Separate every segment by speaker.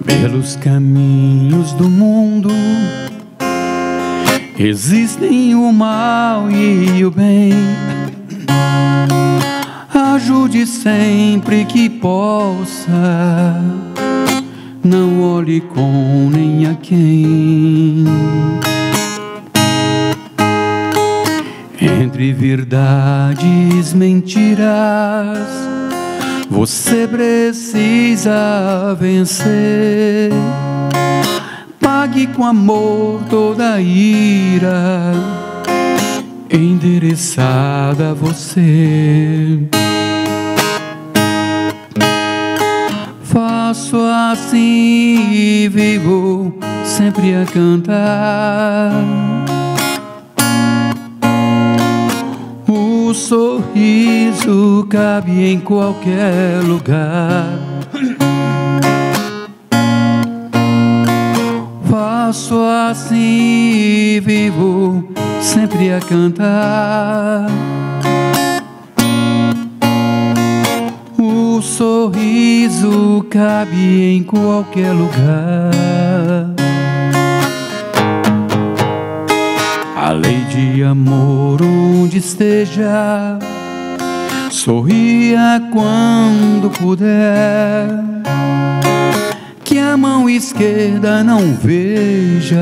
Speaker 1: Pelos caminhos do mundo existem o mal e o bem. Ajude sempre que possa, não olhe com nem a quem. Entre verdades e mentiras, você precisa vencer. Pague com amor toda a ira endereçada a você. Faço assim e vivo sempre a cantar. O sorriso cabe em qualquer lugar. Faço assim e vivo sempre a cantar. O sorriso cabe em qualquer lugar. A lei de amor onde esteja, sorria quando puder. Que a mão esquerda não veja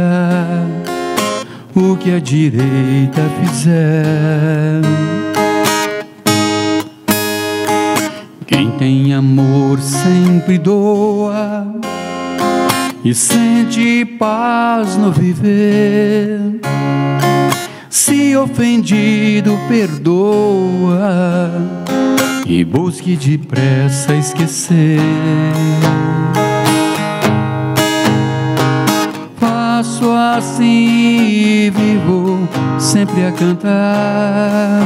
Speaker 1: o que a direita fizer. Quem tem amor sempre doa e sente paz no viver. Se ofendido, perdoa e busque depressa esquecer. Faço assim e vivo sempre a cantar.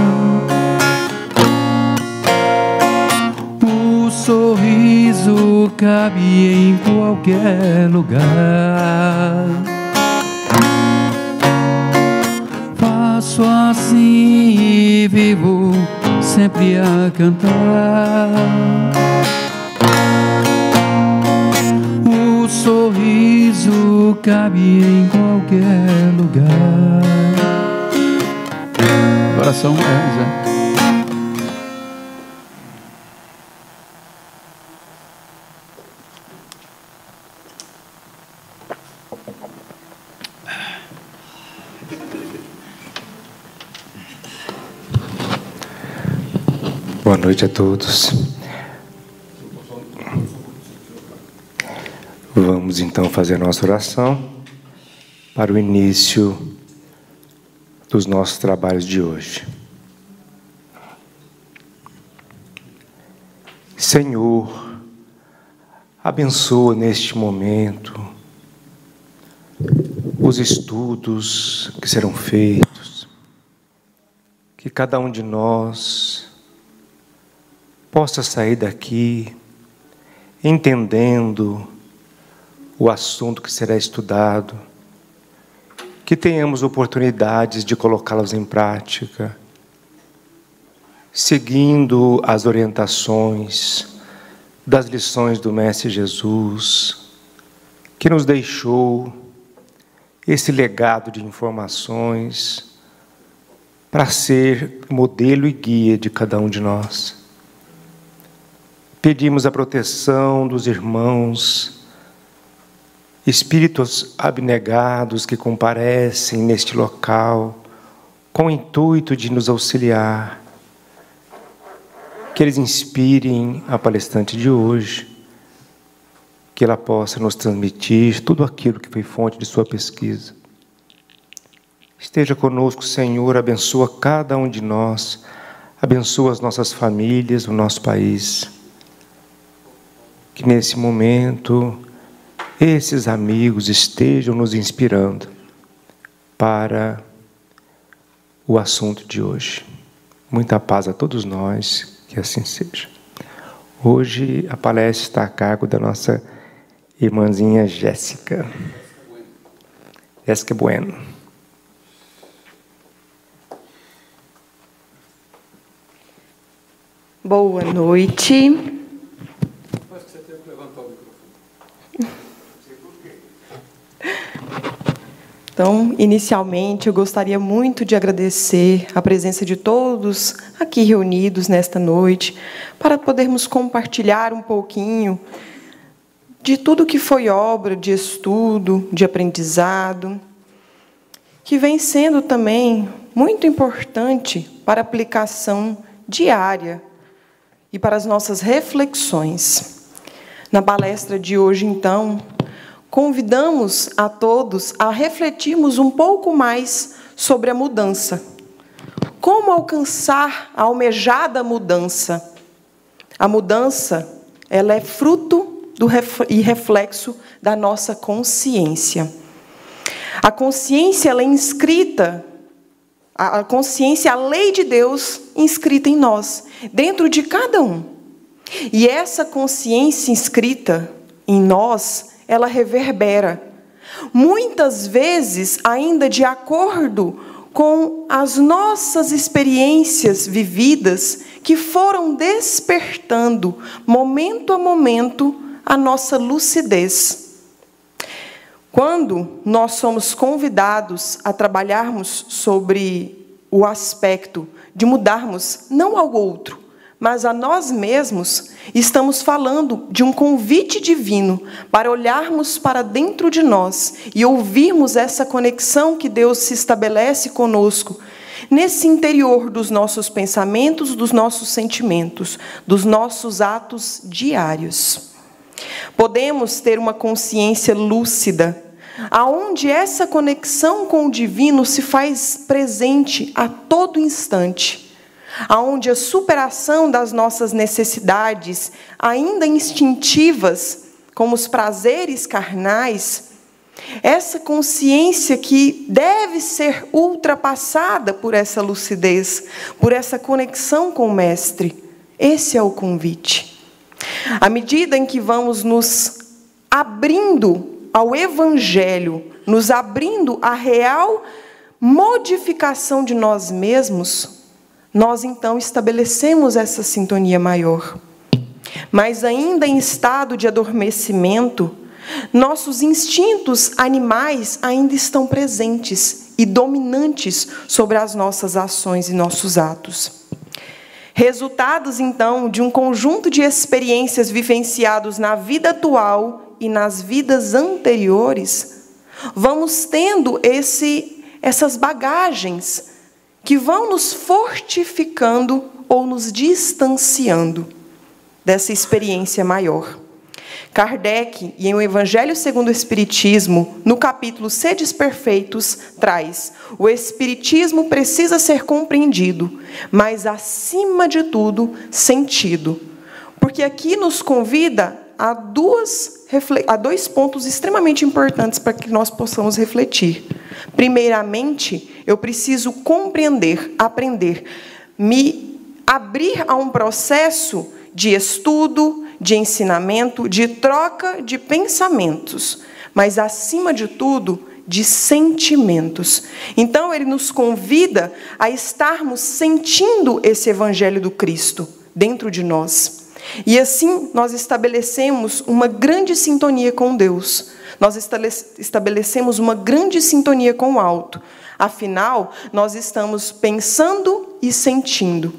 Speaker 1: O sorriso cabe em qualquer lugar. Faço assim e vivo sempre a cantar. O sorriso cabe em qualquer lugar. Oração é.
Speaker 2: Boa noite a todos. Vamos então fazer a nossa oração para o início dos nossos trabalhos de hoje. Senhor, abençoa neste momento os estudos que serão feitos, que cada um de nós possa sair daqui entendendo o assunto que será estudado, que tenhamos oportunidades de colocá-los em prática, seguindo as orientações das lições do Mestre Jesus, que nos deixou esse legado de informações para ser modelo e guia de cada um de nós. Pedimos a proteção dos irmãos, espíritos abnegados que comparecem neste local com o intuito de nos auxiliar, que eles inspirem a palestrante de hoje, que ela possa nos transmitir tudo aquilo que foi fonte de sua pesquisa. Esteja conosco, Senhor, abençoa cada um de nós, abençoa as nossas famílias, o nosso país. Que nesse momento, esses amigos estejam nos inspirando para o assunto de hoje. Muita paz a todos nós, que assim seja. Hoje a palestra está a cargo da nossa irmãzinha Jéssica. Jéssica Bueno.
Speaker 3: Boa noite.
Speaker 1: Acho que você tem que levantar o microfone.
Speaker 3: Então, inicialmente, eu gostaria muito de agradecer a presença de todos aqui reunidos nesta noite, para podermos compartilhar um pouquinho de tudo que foi obra de estudo, de aprendizado, que vem sendo também muito importante para a aplicação diária e para as nossas reflexões. Na palestra de hoje, então, convidamos a todos a refletirmos um pouco mais sobre a mudança. Como alcançar a almejada mudança? A mudança, ela é fruto e reflexo da nossa consciência. A consciência, ela é inscrita, a consciência, a lei de Deus inscrita em nós, dentro de cada um. E essa consciência inscrita em nós, ela reverbera, muitas vezes ainda de acordo com as nossas experiências vividas, que foram despertando, momento a momento, a nossa lucidez. Quando nós somos convidados a trabalharmos sobre o aspecto de mudarmos não ao outro, mas a nós mesmos, estamos falando de um convite divino para olharmos para dentro de nós e ouvirmos essa conexão que Deus se estabelece conosco, nesse interior dos nossos pensamentos, dos nossos sentimentos, dos nossos atos diários. Podemos ter uma consciência lúcida, aonde essa conexão com o divino se faz presente a todo instante, aonde a superação das nossas necessidades, ainda instintivas, como os prazeres carnais, essa consciência que deve ser ultrapassada por essa lucidez, por essa conexão com o Mestre. Esse é o convite. À medida em que vamos nos abrindo ao Evangelho, nos abrindo à real modificação de nós mesmos, nós então estabelecemos essa sintonia maior. Mas ainda em estado de adormecimento, nossos instintos animais ainda estão presentes e dominantes sobre as nossas ações e nossos atos. Resultados, então, de um conjunto de experiências vivenciados na vida atual e nas vidas anteriores, vamos tendo essas bagagens que vão nos fortificando ou nos distanciando dessa experiência maior. Kardec, em O Evangelho segundo o Espiritismo, no capítulo Sedes Perfeitos, traz: o Espiritismo precisa ser compreendido, mas, acima de tudo, sentido. Porque aqui nos convida a dois pontos extremamente importantes para que nós possamos refletir. Primeiramente, eu preciso compreender, aprender, me abrir a um processo de estudo, de ensinamento, de troca de pensamentos, mas, acima de tudo, de sentimentos. Então, ele nos convida a estarmos sentindo esse Evangelho do Cristo dentro de nós. E assim, nós estabelecemos uma grande sintonia com Deus. Nós estabelecemos uma grande sintonia com o alto. Afinal, nós estamos pensando e sentindo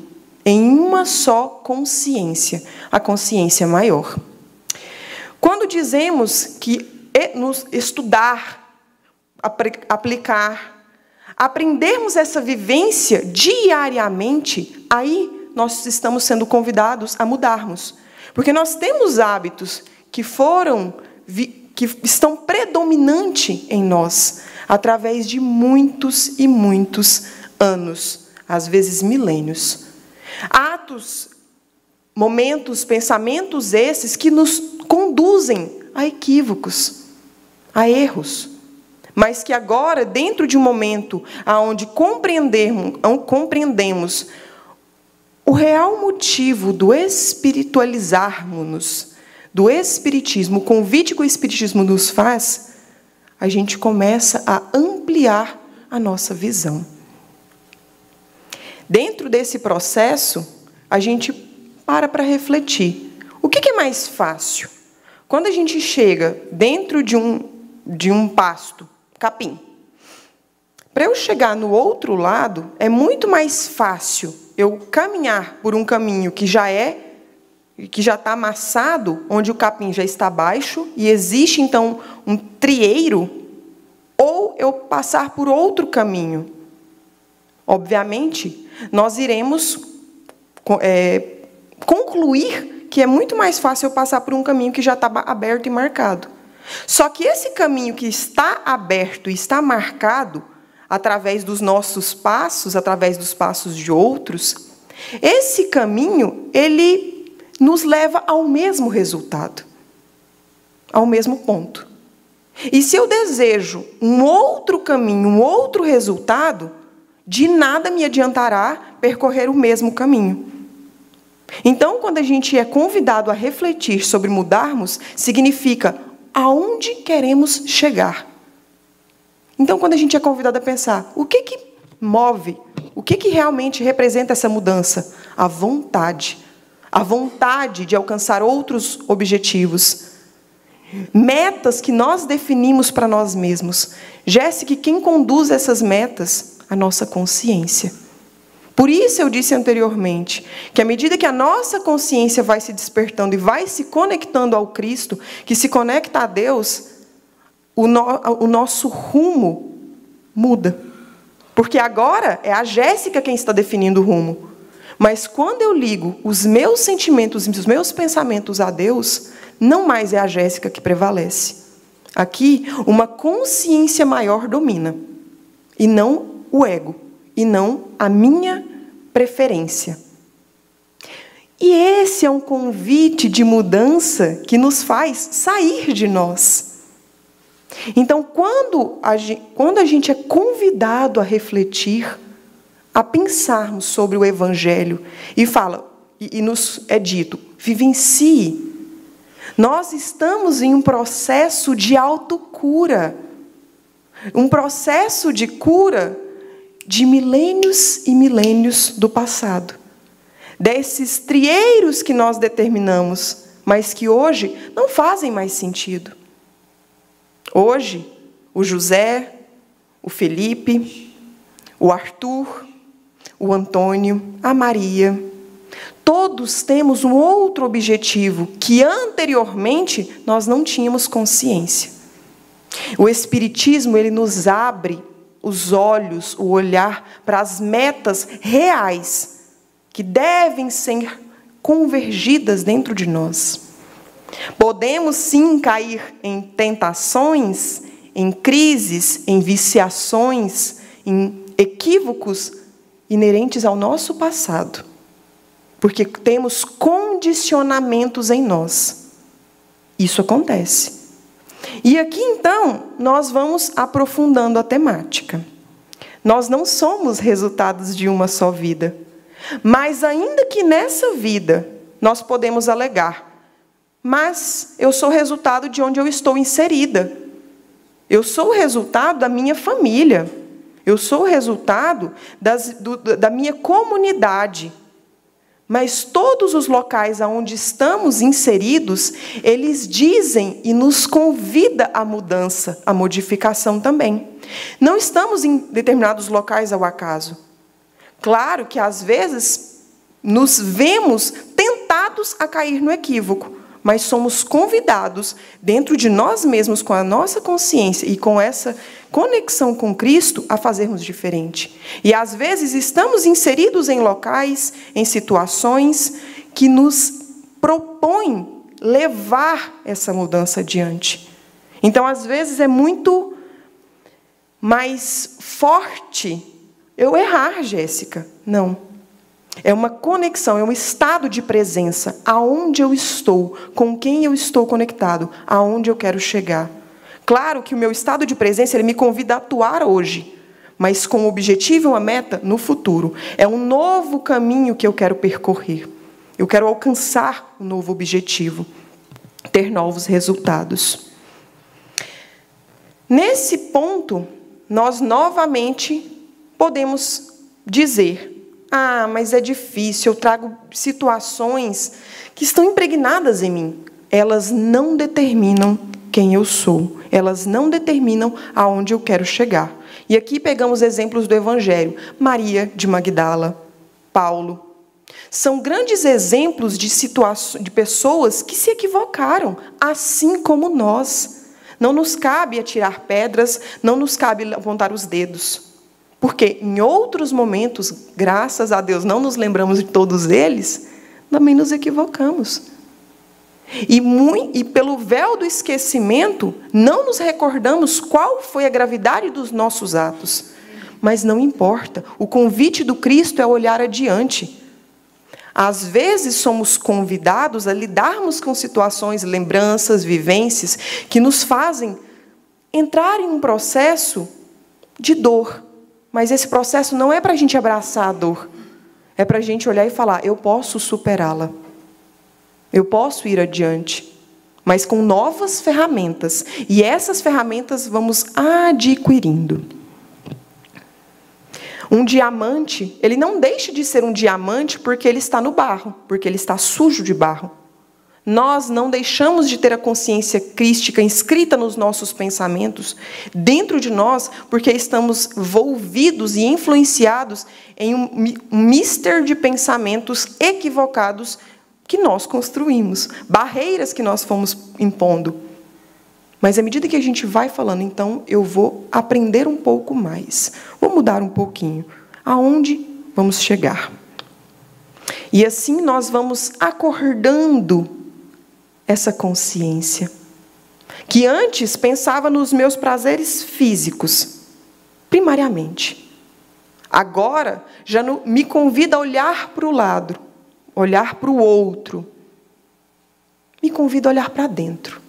Speaker 3: em uma só consciência, a consciência maior. Quando dizemos que nos estudar, aplicar, aprendermos essa vivência diariamente, aí nós estamos sendo convidados a mudarmos. Porque nós temos hábitos que estão predominantes em nós, através de muitos e muitos anos, às vezes milênios. Atos, momentos, pensamentos esses que nos conduzem a equívocos, a erros, mas que agora, dentro de um momento onde compreendemos o real motivo do espiritualizarmos-nos, do Espiritismo, o convite que o Espiritismo nos faz, a gente começa a ampliar a nossa visão. Dentro desse processo, a gente para refletir. O que é mais fácil? Quando a gente chega dentro de um pasto, capim, Para eu chegar no outro lado, é muito mais fácil eu caminhar por um caminho que já está amassado, onde o capim já está baixo, e existe, então, um trieiro, ou eu passar por outro caminho. Obviamente, nós iremos concluir que é muito mais fácil eu passar por um caminho que já está aberto e marcado. Só que esse caminho que está aberto e está marcado, através dos nossos passos, através dos passos de outros, esse caminho, ele nos leva ao mesmo resultado, ao mesmo ponto. E se eu desejo um outro caminho, um outro resultado, de nada me adiantará percorrer o mesmo caminho. Então, quando a gente é convidado a refletir sobre mudarmos, significa aonde queremos chegar. Então, quando a gente é convidado a pensar, o que move, o que realmente representa essa mudança? A vontade de alcançar outros objetivos, metas que nós definimos para nós mesmos. Jéssica, quem conduz essas metas? A nossa consciência. Por isso eu disse anteriormente, que à medida que a nossa consciência vai se despertando e vai se conectando ao Cristo, que se conecta a Deus, o nosso rumo muda. Porque agora é a Jéssica quem está definindo o rumo. Mas quando eu ligo os meus sentimentos e os meus pensamentos a Deus, não mais é a Jéssica que prevalece. Aqui, uma consciência maior domina. E não o ego. E não a minha preferência. E esse é um convite de mudança que nos faz sair de nós. Então, quando a gente é convidado a refletir, a pensarmos sobre o Evangelho, e nos é dito, vivencie, nós estamos em um processo de autocura, um processo de cura de milênios e milênios do passado, desses trieiros que nós determinamos, mas que hoje não fazem mais sentido. Hoje, o José, o Felipe, o Arthur, o Antônio, a Maria, todos temos um outro objetivo que anteriormente nós não tínhamos consciência. O Espiritismo, ele nos abre os olhos, o olhar para as metas reais que devem ser convergidas dentro de nós. Podemos sim cair em tentações, em crises, em viciações, em equívocos inerentes ao nosso passado, porque temos condicionamentos em nós. Isso acontece. E aqui, então, nós vamos aprofundando a temática. Nós não somos resultados de uma só vida, mas ainda que nessa vida nós podemos alegar, mas eu sou resultado de onde eu estou inserida. Eu sou o resultado da minha família. Eu sou o resultado da minha comunidade. Mas todos os locais onde estamos inseridos, eles dizem e nos convidam à mudança, à modificação também. Não estamos em determinados locais ao acaso. Claro que, às vezes, nos vemos tentados a cair no equívoco, mas somos convidados, dentro de nós mesmos, com a nossa consciência e com essa conexão com Cristo, a fazermos diferente. E, às vezes, estamos inseridos em locais, em situações que nos propõem levar essa mudança adiante. Então, às vezes, é muito mais forte eu errar, Jéssica. Não. É uma conexão, é um estado de presença. Aonde eu estou, com quem eu estou conectado, aonde eu quero chegar. Claro que o meu estado de presença, ele me convida a atuar hoje, mas com o objetivo e uma meta no futuro. É um novo caminho que eu quero percorrer. Eu quero alcançar um novo objetivo, ter novos resultados. Nesse ponto, nós novamente podemos dizer: ah, mas é difícil, eu trago situações que estão impregnadas em mim. Elas não determinam quem eu sou. Elas não determinam aonde eu quero chegar. E aqui pegamos exemplos do Evangelho. Maria de Magdala, Paulo. São grandes exemplos de pessoas que se equivocaram, assim como nós. Não nos cabe atirar pedras, não nos cabe apontar os dedos. Porque em outros momentos, graças a Deus, não nos lembramos de todos eles, também nos equivocamos. E pelo véu do esquecimento, não nos recordamos qual foi a gravidade dos nossos atos. Mas não importa, o convite do Cristo é olhar adiante. Às vezes somos convidados a lidarmos com situações, lembranças, vivências, que nos fazem entrar em um processo de dor. Mas esse processo não é para a gente abraçar a dor. É para a gente olhar e falar, eu posso superá-la. Eu posso ir adiante, mas com novas ferramentas. E essas ferramentas vamos adquirindo. Um diamante, ele não deixa de ser um diamante porque ele está no barro, porque ele está sujo de barro. Nós não deixamos de ter a consciência crística inscrita nos nossos pensamentos, dentro de nós, porque estamos envolvidos e influenciados em um mister de pensamentos equivocados que nós construímos, barreiras que nós fomos impondo. Mas à medida que a gente vai falando, então, eu vou aprender um pouco mais. Vou mudar um pouquinho. Aonde vamos chegar? E assim nós vamos acordando essa consciência. Que antes pensava nos meus prazeres físicos, primariamente. Agora, já me convida a olhar para o lado, olhar para o outro. Me convida a olhar para dentro.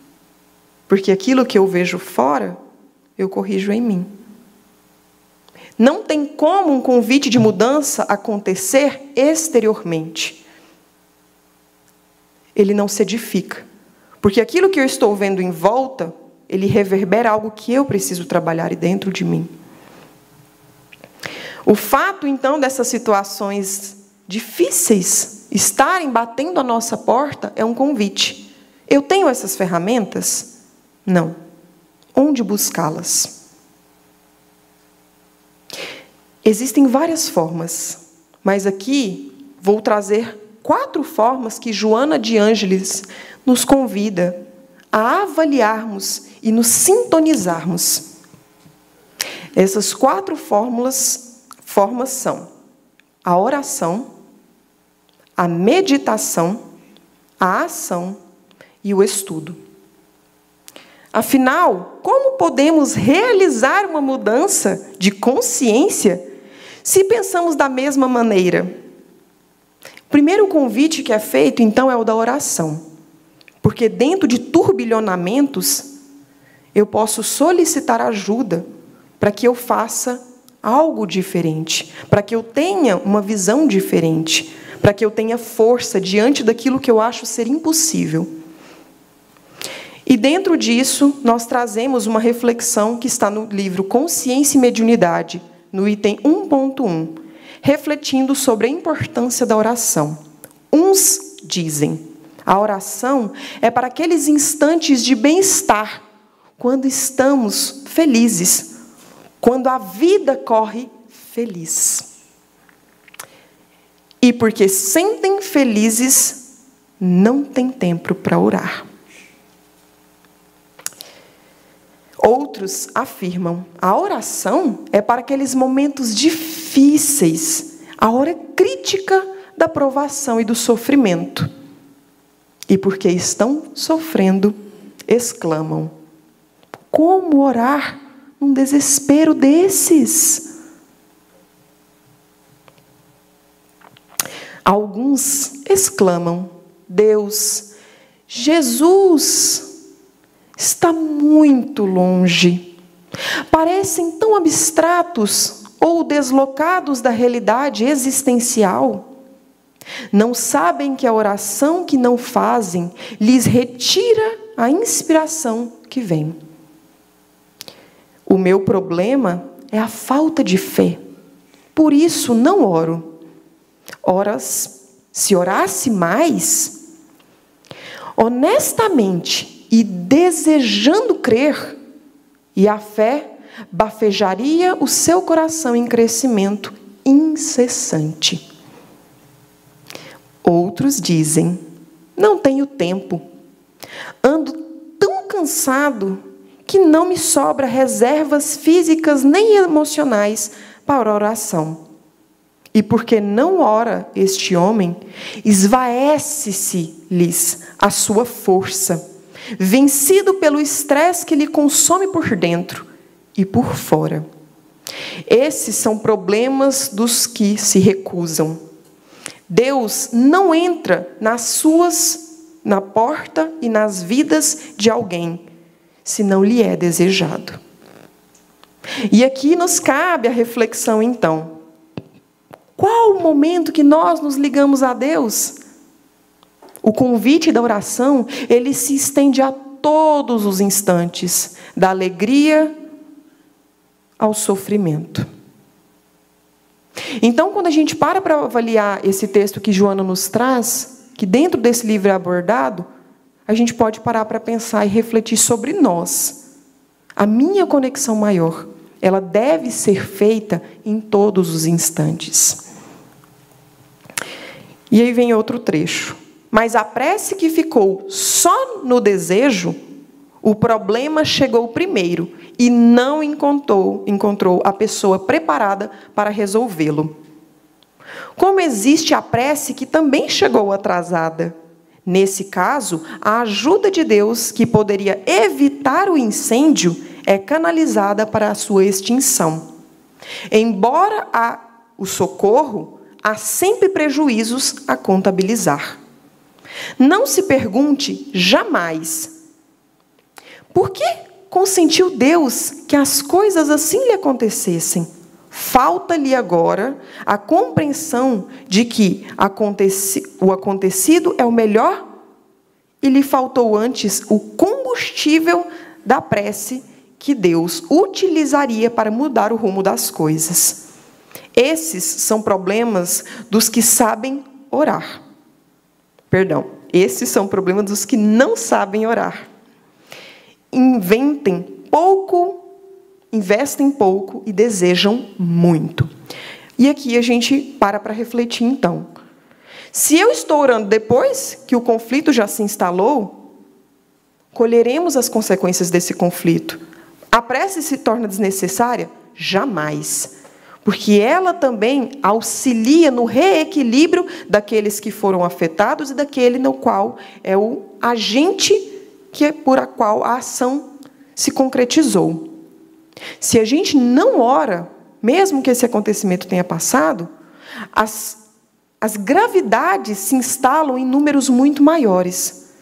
Speaker 3: Porque aquilo que eu vejo fora, eu corrijo em mim. Não tem como um convite de mudança acontecer exteriormente. Ele não se edifica. Porque aquilo que eu estou vendo em volta, ele reverbera algo que eu preciso trabalhar dentro de mim. O fato, então, dessas situações difíceis estarem batendo a nossa porta é um convite. Eu tenho essas ferramentas? Não. Onde buscá-las? Existem várias formas, mas aqui vou trazer 4 formas que Joana de Ângeles nos convida a avaliarmos e nos sintonizarmos. Essas 4 formas são a oração, a meditação, a ação e o estudo. Afinal, como podemos realizar uma mudança de consciência se pensamos da mesma maneira? O primeiro convite que é feito, então, é o da oração. Porque dentro de turbilhonamentos, eu posso solicitar ajuda para que eu faça algo diferente, para que eu tenha uma visão diferente, para que eu tenha força diante daquilo que eu acho ser impossível. E dentro disso, nós trazemos uma reflexão que está no livro Consciência e Mediunidade, no item 1.1, refletindo sobre a importância da oração. Uns dizem, a oração é para aqueles instantes de bem-estar, quando estamos felizes, quando a vida corre feliz. E porque sentem felizes, não tem tempo para orar. Outros afirmam, a oração é para aqueles momentos difíceis, a hora crítica da provação e do sofrimento. E porque estão sofrendo, exclamam, como orar num desespero desses? Alguns exclamam, Deus, Jesus, está muito longe. Parecem tão abstratos ou deslocados da realidade existencial. Não sabem que a oração que não fazem lhes retira a inspiração que vem. O meu problema é a falta de fé. Por isso não oro. Se orasse mais, honestamente e desejando crer, e a fé bafejaria o seu coração em crescimento incessante. Outros dizem: não tenho tempo, ando tão cansado que não me sobra reservas físicas nem emocionais para a oração. E porque não ora este homem, esvaece-se-lhes a sua força, vencido pelo estresse que lhe consome por dentro e por fora. Esses são problemas dos que se recusam. Deus não entra na porta e nas vidas de alguém, se não lhe é desejado. E aqui nos cabe a reflexão, então. Qual o momento que nós nos ligamos a Deus? O convite da oração, ele se estende a todos os instantes, da alegria ao sofrimento. Então, quando a gente para avaliar esse texto que Joana nos traz, que dentro desse livro é abordado, a gente pode parar para pensar e refletir sobre nós. A minha conexão maior, ela deve ser feita em todos os instantes. E aí vem outro trecho. Mas a prece que ficou só no desejo, o problema chegou primeiro e não encontrou a pessoa preparada para resolvê-lo. Como existe a prece que também chegou atrasada. Nesse caso, a ajuda de Deus, que poderia evitar o incêndio, é canalizada para a sua extinção. Embora o socorro, há sempre prejuízos a contabilizar. Não se pergunte jamais: por que consentiu Deus que as coisas assim lhe acontecessem? Falta-lhe agora a compreensão de que o acontecido é o melhor e lhe faltou antes o combustível da prece que Deus utilizaria para mudar o rumo das coisas. Esses são problemas dos que sabem orar. Esses são problemas dos que não sabem orar. Investem pouco e desejam muito. E aqui a gente para refletir, então. Se eu estou orando depois que o conflito já se instalou, colheremos as consequências desse conflito. A prece se torna desnecessária? Jamais. Porque ela também auxilia no reequilíbrio daqueles que foram afetados e daquele no qual é o agente por a qual a ação se concretizou. Se a gente não ora, mesmo que esse acontecimento tenha passado, as gravidades se instalam em números muito maiores.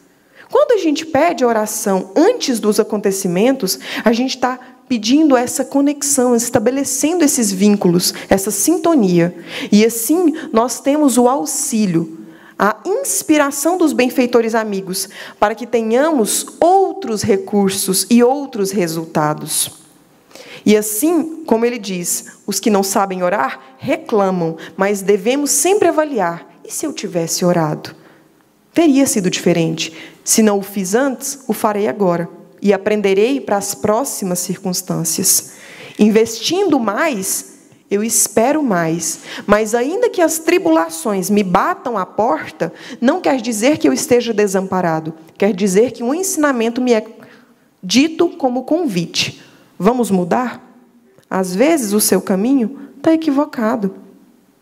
Speaker 3: Quando a gente pede a oração antes dos acontecimentos, a gente está pedindo essa conexão, estabelecendo esses vínculos, essa sintonia. E assim nós temos o auxílio, a inspiração dos benfeitores amigos, para que tenhamos outros recursos e outros resultados. E assim, como ele diz, os que não sabem orar, reclamam, mas devemos sempre avaliar: e se eu tivesse orado? Teria sido diferente. Se não o fiz antes, o farei agora. E aprenderei para as próximas circunstâncias. Investindo mais, eu espero mais. Mas ainda que as tribulações me batam à porta, não quer dizer que eu esteja desamparado. Quer dizer que um ensinamento me é dito como convite. Vamos mudar? Às vezes o seu caminho está equivocado.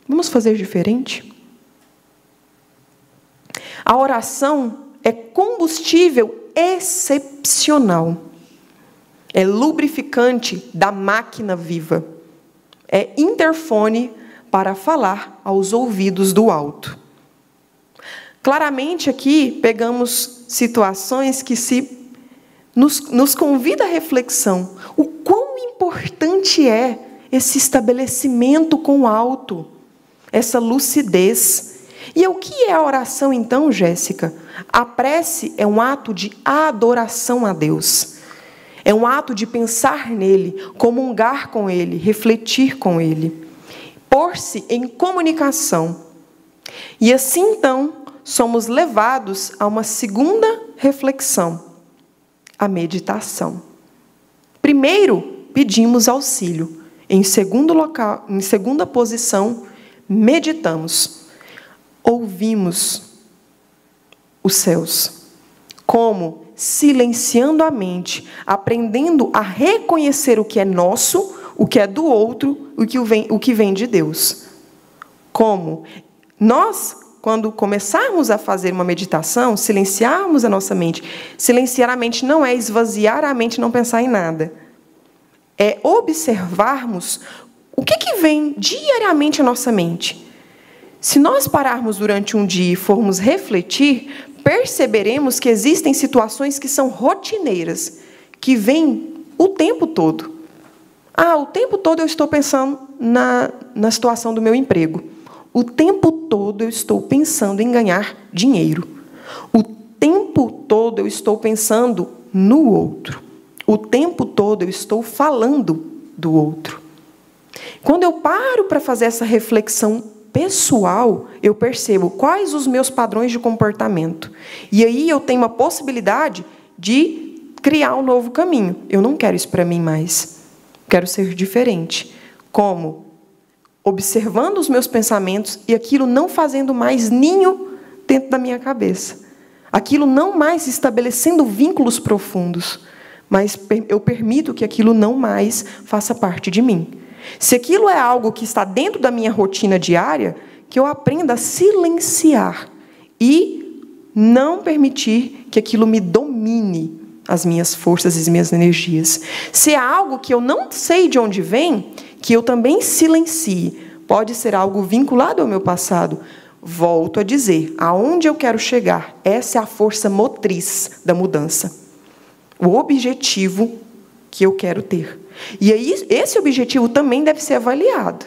Speaker 3: Vamos fazer diferente? A oração é combustível excepcional. É lubrificante da máquina viva. É interfone para falar aos ouvidos do alto. Claramente aqui pegamos situações que nos convida à reflexão. O quão importante é esse estabelecimento com o alto, essa lucidez. E o que é a oração, então, Jéssica? A prece é um ato de adoração a Deus. É um ato de pensar nele, comungar com ele, refletir com ele. Pôr-se em comunicação. E assim, então, somos levados a uma segunda reflexão. a meditação. Primeiro, pedimos auxílio. Em segunda posição, meditamos. Ouvimos os céus. Como? Silenciando a mente, aprendendo a reconhecer o que é nosso, o que é do outro, o que vem de Deus. Como? Nós, quando começarmos a fazer uma meditação, silenciarmos a nossa mente. Silenciar a mente não é esvaziar a mente e não pensar em nada. É observarmos o que vem diariamente à nossa mente. Se nós pararmos durante um dia e formos refletir, perceberemos que existem situações que são rotineiras, que vêm o tempo todo. O tempo todo eu estou pensando na situação do meu emprego. O tempo todo eu estou pensando em ganhar dinheiro. O tempo todo eu estou pensando no outro. O tempo todo eu estou falando do outro. Quando eu paro para fazer essa reflexão pessoal, eu percebo quais os meus padrões de comportamento. E aí eu tenho uma possibilidade de criar um novo caminho. Eu não quero isso para mim mais. Quero ser diferente. Como? Observando os meus pensamentos e aquilo não fazendo mais ninho dentro da minha cabeça. Aquilo não mais estabelecendo vínculos profundos. Mas eu permito que aquilo não mais faça parte de mim. Se aquilo é algo que está dentro da minha rotina diária, que eu aprenda a silenciar e não permitir que aquilo me domine as minhas forças e as minhas energias. Se é algo que eu não sei de onde vem, que eu também silencie. Pode ser algo vinculado ao meu passado. Volto a dizer, aonde eu quero chegar, essa é a força motriz da mudança. O objetivo que eu quero ter. E aí, esse objetivo também deve ser avaliado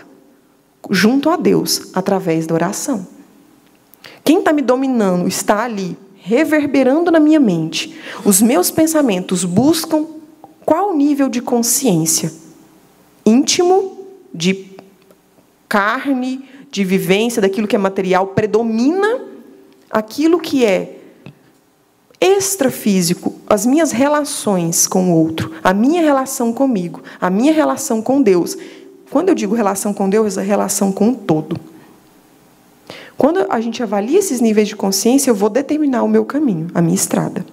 Speaker 3: junto a Deus, através da oração. Quem está me dominando está ali, reverberando na minha mente. Os meus pensamentos buscam qual nível de consciência? Íntimo, de carne, de vivência, daquilo que é material, predomina aquilo que é extrafísico, as minhas relações com o outro, a minha relação comigo, a minha relação com Deus. Quando eu digo relação com Deus, é a relação com o todo. Quando a gente avalia esses níveis de consciência, eu vou determinar o meu caminho, a minha estrada.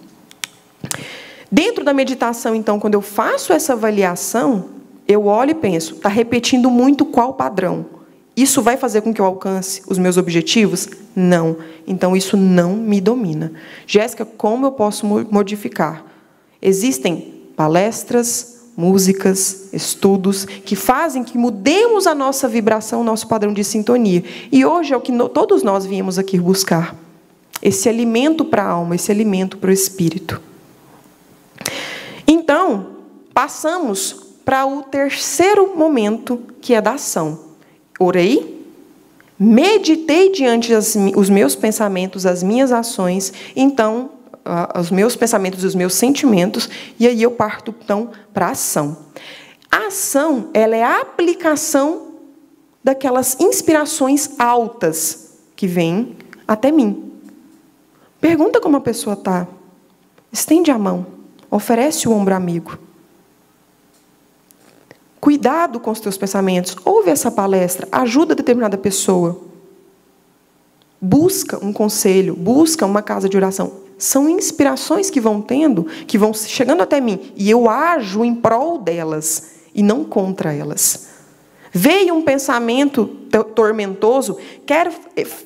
Speaker 3: Dentro da meditação, então, quando eu faço essa avaliação, eu olho e penso, está repetindo muito qual padrão? Isso vai fazer com que eu alcance os meus objetivos? Não. Então, isso não me domina. Jéssica, como eu posso modificar? Existem palestras, músicas, estudos, que fazem que mudemos a nossa vibração, o nosso padrão de sintonia. E hoje é o que todos nós viemos aqui buscar. Esse alimento para a alma, esse alimento para o espírito. Então, passamos para o terceiro momento, que é da ação. Orei, meditei diante os meus pensamentos, as minhas ações, então, os meus pensamentos e os meus sentimentos, e aí eu parto, então, para a ação. A ação, ela é a aplicação daquelas inspirações altas que vêm até mim. Pergunta como a pessoa está. Estende a mão. Oferece o ombro amigo. Cuidado com os teus pensamentos. Ouve essa palestra. Ajuda determinada pessoa. Busca um conselho. Busca uma casa de oração. São inspirações que vão tendo, que vão chegando até mim. E eu ajo em prol delas e não contra elas. Veio um pensamento tormentoso, quero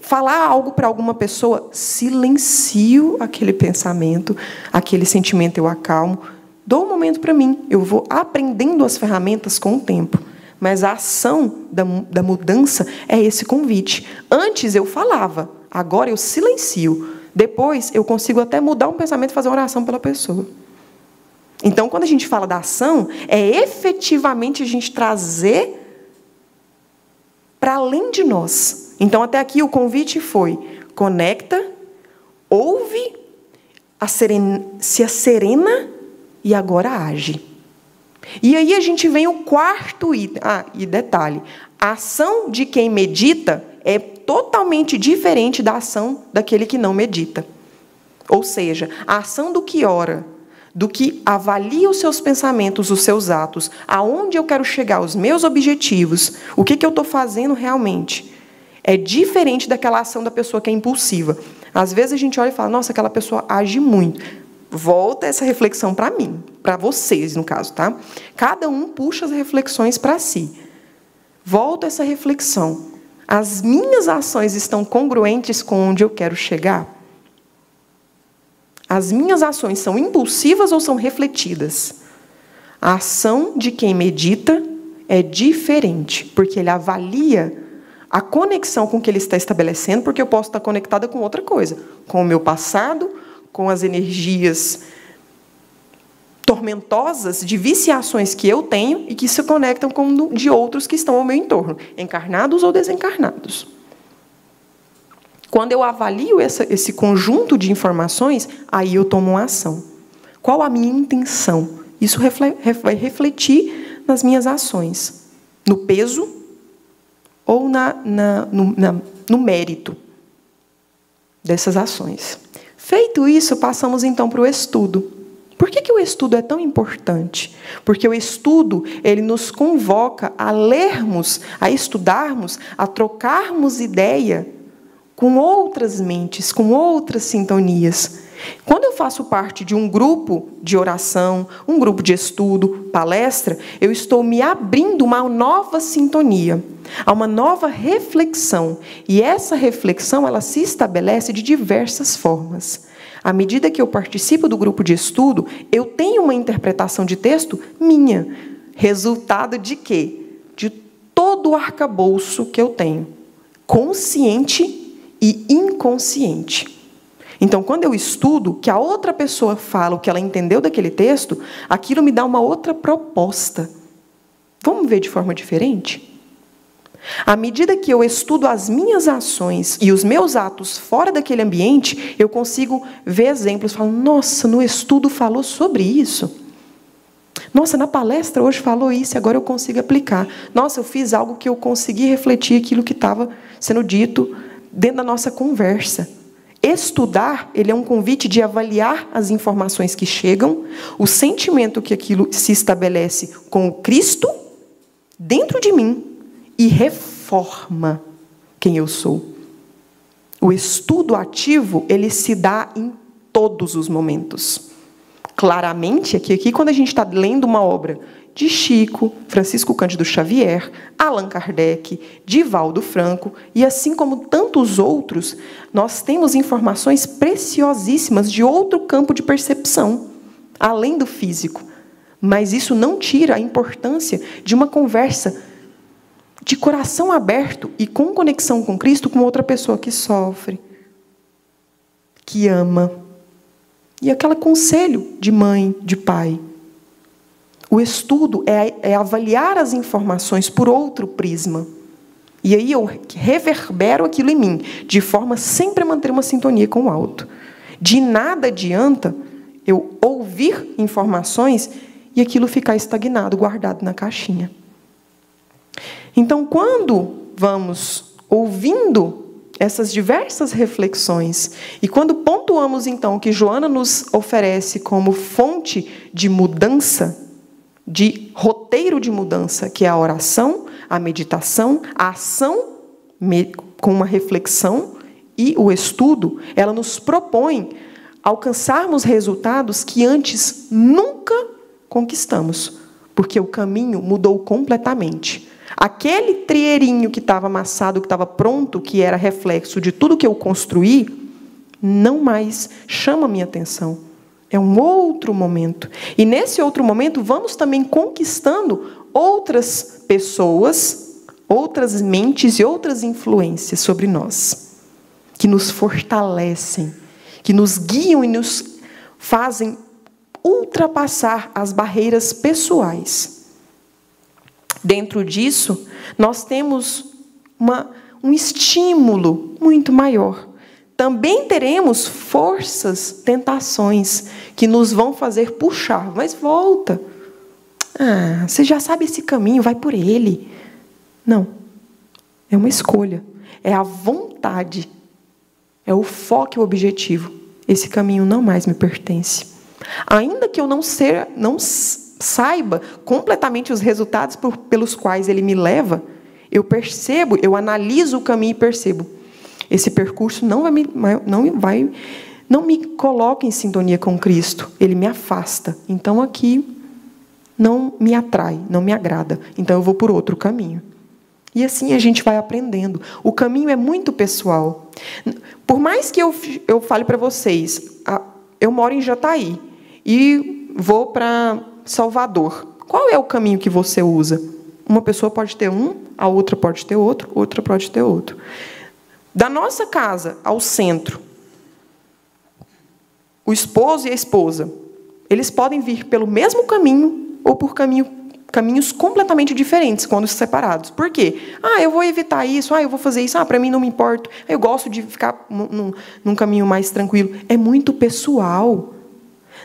Speaker 3: falar algo para alguma pessoa, silencio aquele pensamento, aquele sentimento eu acalmo, dou um momento para mim, eu vou aprendendo as ferramentas com o tempo. Mas a ação da mudança é esse convite. Antes eu falava, agora eu silencio. Depois eu consigo até mudar um pensamento e fazer uma oração pela pessoa. Então, quando a gente fala da ação, é efetivamente a gente trazer para além de nós. Então, até aqui o convite foi: conecta, ouve, se serena e agora age. E aí a gente vem o quarto item. E detalhe, a ação de quem medita é totalmente diferente da ação daquele que não medita. Ou seja, a ação do que ora, do que avalia os seus pensamentos, os seus atos, aonde eu quero chegar, os meus objetivos, o que eu estou fazendo realmente, é diferente daquela ação da pessoa que é impulsiva. Às vezes a gente olha e fala, nossa, aquela pessoa age muito. Volta essa reflexão para mim, para vocês, no caso, tá? Cada um puxa as reflexões para si. Volta essa reflexão. As minhas ações estão congruentes com onde eu quero chegar? As minhas ações são impulsivas ou são refletidas? A ação de quem medita é diferente, porque ele avalia a conexão com que ele está estabelecendo, porque eu posso estar conectada com outra coisa, com o meu passado, com as energias tormentosas de viciações que eu tenho e que se conectam com de outros que estão ao meu entorno, encarnados ou desencarnados. Quando eu avalio esse conjunto de informações, aí eu tomo uma ação. Qual a minha intenção? Isso vai refletir nas minhas ações, no peso ou no mérito dessas ações. Feito isso, passamos então para o estudo. Por que o estudo é tão importante? Porque o estudo, ele nos convoca a lermos, a estudarmos, a trocarmos ideia com outras mentes, com outras sintonias. Quando eu faço parte de um grupo de oração, um grupo de estudo, palestra, eu estou me abrindo uma nova sintonia, a uma nova reflexão. E essa reflexão, ela se estabelece de diversas formas. À medida que eu participo do grupo de estudo, eu tenho uma interpretação de texto minha. Resultado de quê? De todo o arcabouço que eu tenho, consciente e inconsciente. Então, quando eu estudo, que a outra pessoa fala o que ela entendeu daquele texto, aquilo me dá uma outra proposta. Vamos ver de forma diferente? À medida que eu estudo as minhas ações e os meus atos fora daquele ambiente, eu consigo ver exemplos. Falo, nossa, no estudo falou sobre isso. Nossa, na palestra hoje falou isso, e agora eu consigo aplicar. Nossa, eu fiz algo que eu consegui refletir aquilo que estava sendo dito dentro da nossa conversa. Estudar, ele é um convite de avaliar as informações que chegam, o sentimento que aquilo se estabelece com o Cristo dentro de mim e reforma quem eu sou. O estudo ativo, ele se dá em todos os momentos. Claramente, aqui quando a gente está lendo uma obra de Chico, Francisco Cândido Xavier, Allan Kardec, Divaldo Franco, e assim como tantos outros, nós temos informações preciosíssimas de outro campo de percepção, além do físico. Mas isso não tira a importância de uma conversa de coração aberto e com conexão com Cristo com outra pessoa que sofre, que ama. E aquele conselho de mãe, de pai. O estudo é avaliar as informações por outro prisma. E aí eu reverbero aquilo em mim, de forma sempre a manter uma sintonia com o alto. De nada adianta eu ouvir informações e aquilo ficar estagnado, guardado na caixinha. Então, quando vamos ouvindo essas diversas reflexões, e quando pontuamos, então, o que Joana nos oferece como fonte de mudança, de roteiro de mudança, que é a oração, a meditação, a ação com uma reflexão e o estudo, ela nos propõe alcançarmos resultados que antes nunca conquistamos, porque o caminho mudou completamente. Aquele trieirinho que estava amassado, que estava pronto, que era reflexo de tudo que eu construí, não mais chama a minha atenção. É um outro momento. E nesse outro momento, vamos também conquistando outras pessoas, outras mentes e outras influências sobre nós, que nos fortalecem, que nos guiam e nos fazem ultrapassar as barreiras pessoais. Dentro disso, nós temos um estímulo muito maior. Também teremos forças, tentações, que nos vão fazer puxar. Mas volta. Você já sabe esse caminho, vai por ele. Não. É uma escolha. É a vontade. É o foco e o objetivo. Esse caminho não mais me pertence. Ainda que eu não saiba completamente os resultados pelos quais ele me leva, eu percebo, eu analiso o caminho e percebo. Esse percurso não me coloca em sintonia com Cristo. Ele me afasta. Então, aqui não me atrai, não me agrada. Então, eu vou por outro caminho. E assim a gente vai aprendendo. O caminho é muito pessoal. Por mais que eu fale para vocês, eu moro em Jataí e vou para Salvador. Qual é o caminho que você usa? Uma pessoa pode ter um, a outra pode ter outro, outra pode ter outro. Da nossa casa ao centro, o esposo e a esposa, eles podem vir pelo mesmo caminho ou por caminhos completamente diferentes quando separados. Por quê? Eu vou evitar isso, eu vou fazer isso, para mim não me importa, eu gosto de ficar num caminho mais tranquilo. É muito pessoal.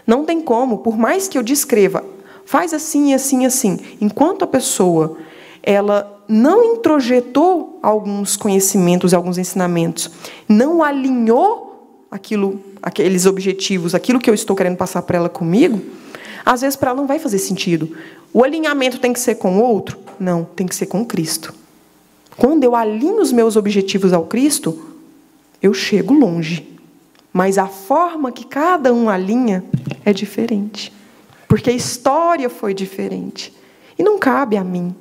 Speaker 3: Não tem como, por mais que eu descreva, faz assim, assim, assim. Enquanto a pessoa ela não introjetou alguns conhecimentos, alguns ensinamentos, não alinhou aqueles objetivos, aquilo que eu estou querendo passar para ela comigo, às vezes para ela não vai fazer sentido. O alinhamento tem que ser com o outro? Não, tem que ser com Cristo. Quando eu alinho os meus objetivos ao Cristo, eu chego longe. Mas a forma que cada um alinha é diferente. Porque a história foi diferente. E não cabe a mim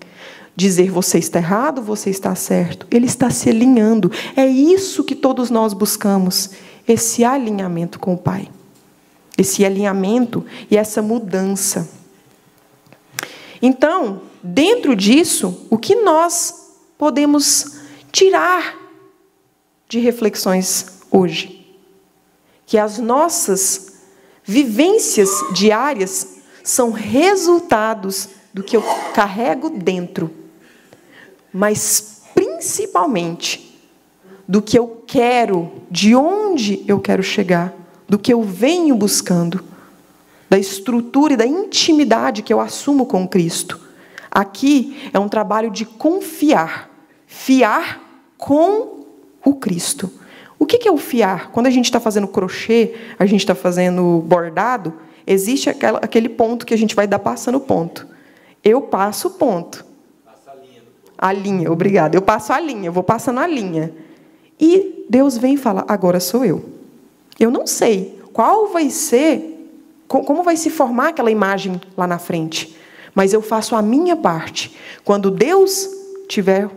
Speaker 3: dizer você está errado, você está certo. Ele está se alinhando. É isso que todos nós buscamos. Esse alinhamento com o Pai. Esse alinhamento e essa mudança. Então, dentro disso, o que nós podemos tirar de reflexões hoje? Que as nossas vivências diárias são resultados do que eu carrego dentro, mas principalmente do que eu quero, de onde eu quero chegar, do que eu venho buscando, da estrutura e da intimidade que eu assumo com Cristo. Aqui é um trabalho de confiar, fiar com o Cristo. O que é o fiar? Quando a gente está fazendo crochê, a gente está fazendo bordado, existe aquele ponto que a gente vai dar passando o ponto. Eu passo o ponto. Passa a linha. A linha, obrigada. Eu passo a linha, eu vou passando a linha. E Deus vem e fala, agora sou eu. Eu não sei qual vai ser, como vai se formar aquela imagem lá na frente, mas eu faço a minha parte. Quando Deus tiver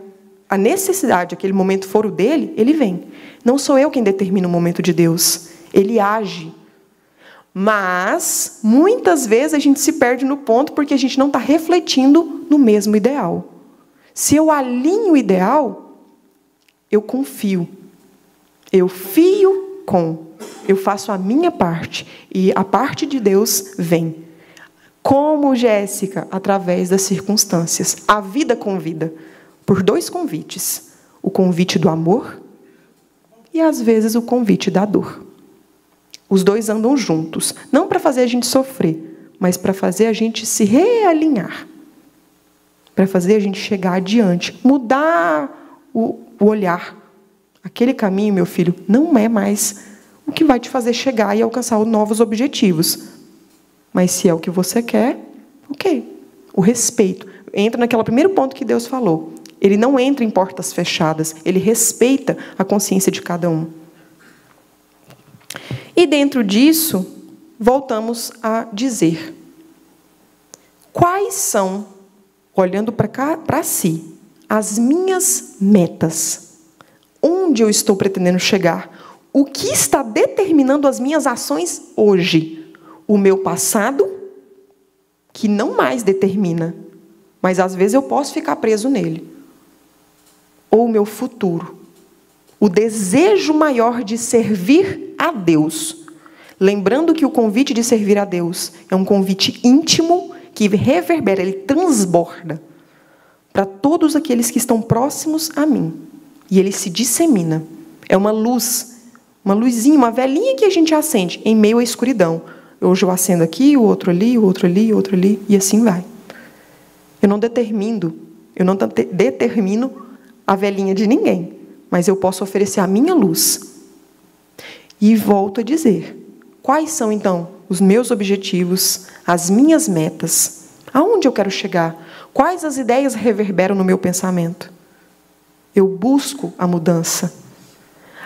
Speaker 3: a necessidade, aquele momento for o dele, ele vem. Não sou eu quem determina o momento de Deus. Ele age. Mas, muitas vezes, a gente se perde no ponto porque a gente não está refletindo no mesmo ideal. Se eu alinho o ideal, eu confio. Eu fio com. Eu faço a minha parte. E a parte de Deus vem. Como Jéssica, através das circunstâncias. A vida convida. Por 2 convites. O convite do amor e, às vezes, o convite da dor. Os 2 andam juntos. Não para fazer a gente sofrer, mas para fazer a gente se realinhar. Para fazer a gente chegar adiante. Mudar o olhar. Aquele caminho, meu filho, não é mais o que vai te fazer chegar e alcançar novos objetivos. Mas se é o que você quer, ok. O respeito. Entra naquele primeiro ponto que Deus falou. Ele não entra em portas fechadas. Ele respeita a consciência de cada um. E dentro disso, voltamos a dizer. Quais são, olhando para si, as minhas metas? Onde eu estou pretendendo chegar? O que está determinando as minhas ações hoje? O meu passado, que não mais determina, mas às vezes eu posso ficar preso nele. Ou o meu futuro. O desejo maior de servir a Deus. Lembrando que o convite de servir a Deus é um convite íntimo que reverbera, ele transborda para todos aqueles que estão próximos a mim. E ele se dissemina. É uma luz, uma luzinha, uma velinha que a gente acende em meio à escuridão. Hoje eu acendo aqui, o outro ali, o outro ali, o outro ali, e assim vai. Eu não determino a velinha de ninguém, mas eu posso oferecer a minha luz. E volto a dizer, quais são, então, os meus objetivos, as minhas metas. Aonde eu quero chegar? Quais as ideias reverberam no meu pensamento? Eu busco a mudança.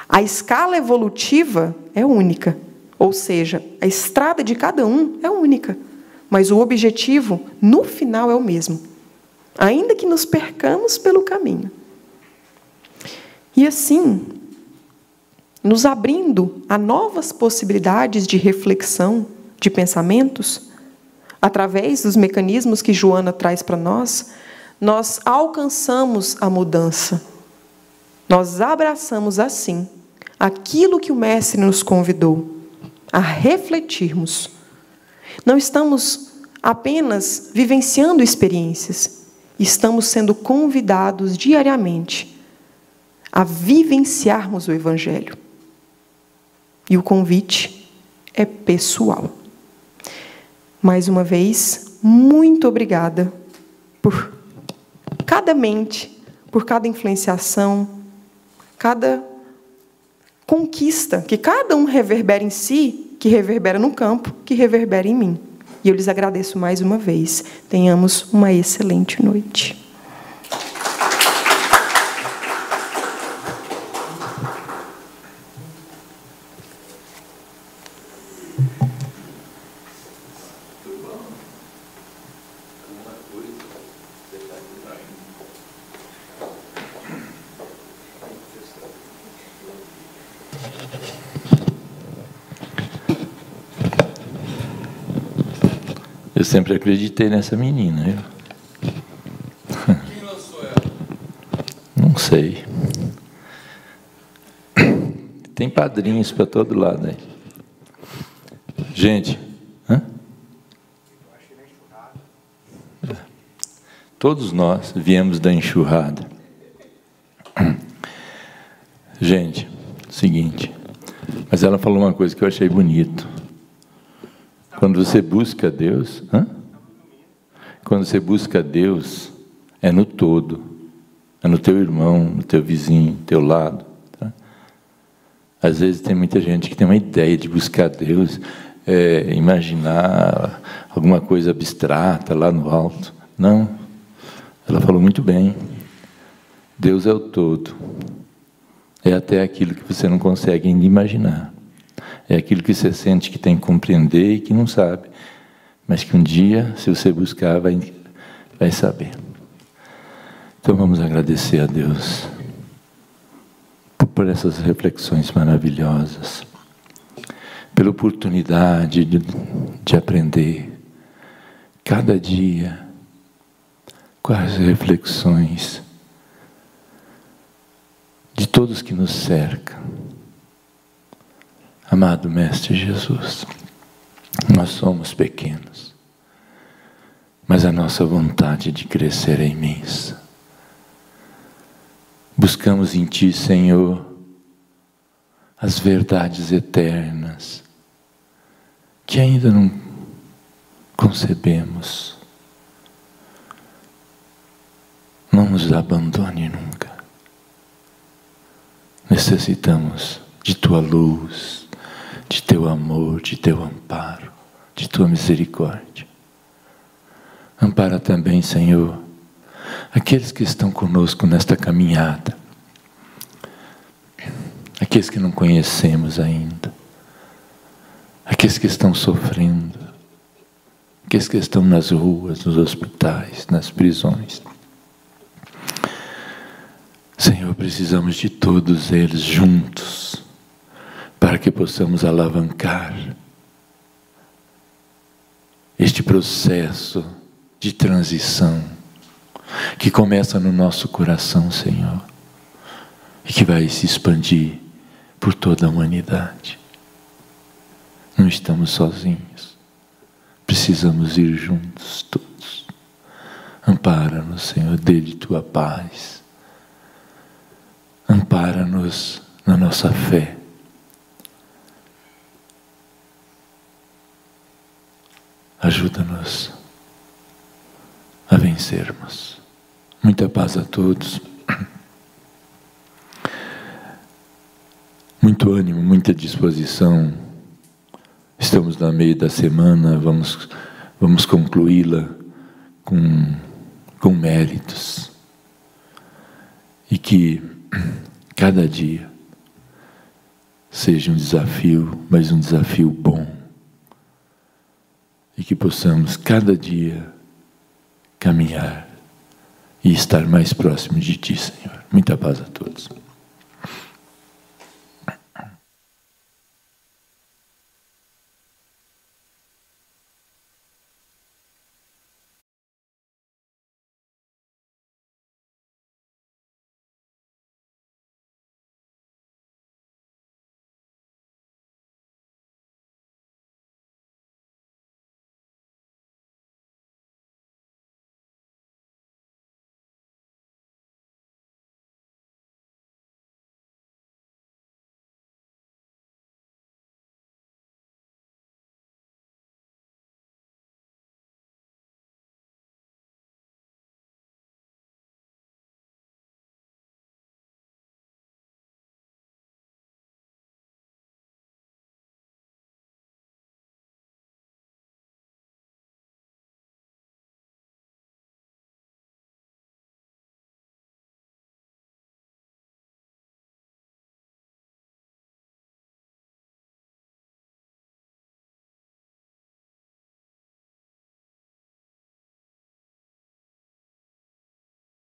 Speaker 3: A escala evolutiva é única, ou seja, a estrada de cada um é única, mas o objetivo, no final, é o mesmo, ainda que nos percamos pelo caminho. E assim, nos abrindo a novas possibilidades de reflexão, de pensamentos, através dos mecanismos que Joana traz para nós, nós alcançamos a mudança. Nós abraçamos assim aquilo que o Mestre nos convidou a refletirmos. Não estamos apenas vivenciando experiências, estamos sendo convidados diariamente a vivenciarmos o Evangelho. E o convite é pessoal. Mais uma vez, muito obrigada por cada mente, por cada influenciação, cada conquista, que cada um reverbera em si, que reverbera no campo, que reverbera em mim. E eu lhes agradeço mais uma vez. Tenhamos uma excelente noite.
Speaker 4: Eu sempre acreditei nessa menina.
Speaker 1: Quem lançou ela?
Speaker 4: Não sei. Tem padrinhos para todo lado aí. Gente, todos nós viemos da enxurrada. Gente, seguinte, mas ela falou uma coisa que eu achei bonito. Quando você busca Deus, quando você busca Deus, é no todo, é no teu irmão, no teu vizinho, no teu lado. Tá? Às vezes tem muita gente que tem uma ideia de buscar Deus, imaginar alguma coisa abstrata lá no alto. Não, ela falou muito bem. Deus é o todo. É até aquilo que você não consegue ainda imaginar. É aquilo que você sente que tem que compreender e que não sabe. Mas que um dia, se você buscar, vai saber. Então vamos agradecer a Deus por essas reflexões maravilhosas, pela oportunidade de aprender cada dia com as reflexões de todos que nos cercam. Amado Mestre Jesus, nós somos pequenos, mas a nossa vontade de crescer é imensa. Buscamos em Ti, Senhor, as verdades eternas que ainda não concebemos. Não nos abandone nunca. Necessitamos de Tua luz, de Teu amor, de Teu amparo, de Tua misericórdia. Ampara também, Senhor, aqueles que estão conosco nesta caminhada, aqueles que não conhecemos ainda, aqueles que estão sofrendo, aqueles que estão nas ruas, nos hospitais, nas prisões. Senhor, precisamos de todos eles juntos, para que possamos alavancar este processo de transição que começa no nosso coração, Senhor, e que vai se expandir por toda a humanidade. Não estamos sozinhos, precisamos ir juntos todos. Ampara-nos, Senhor, dê-lhe Tua paz. Ampara-nos na nossa fé. Ajuda-nos a vencermos. Muita paz a todos. Muito ânimo, muita disposição. Estamos no meio da semana, vamos concluí-la com méritos. E que cada dia seja um desafio, mas um desafio bom. E que possamos cada dia caminhar e estar mais próximo de Ti, Senhor. Muita paz a todos.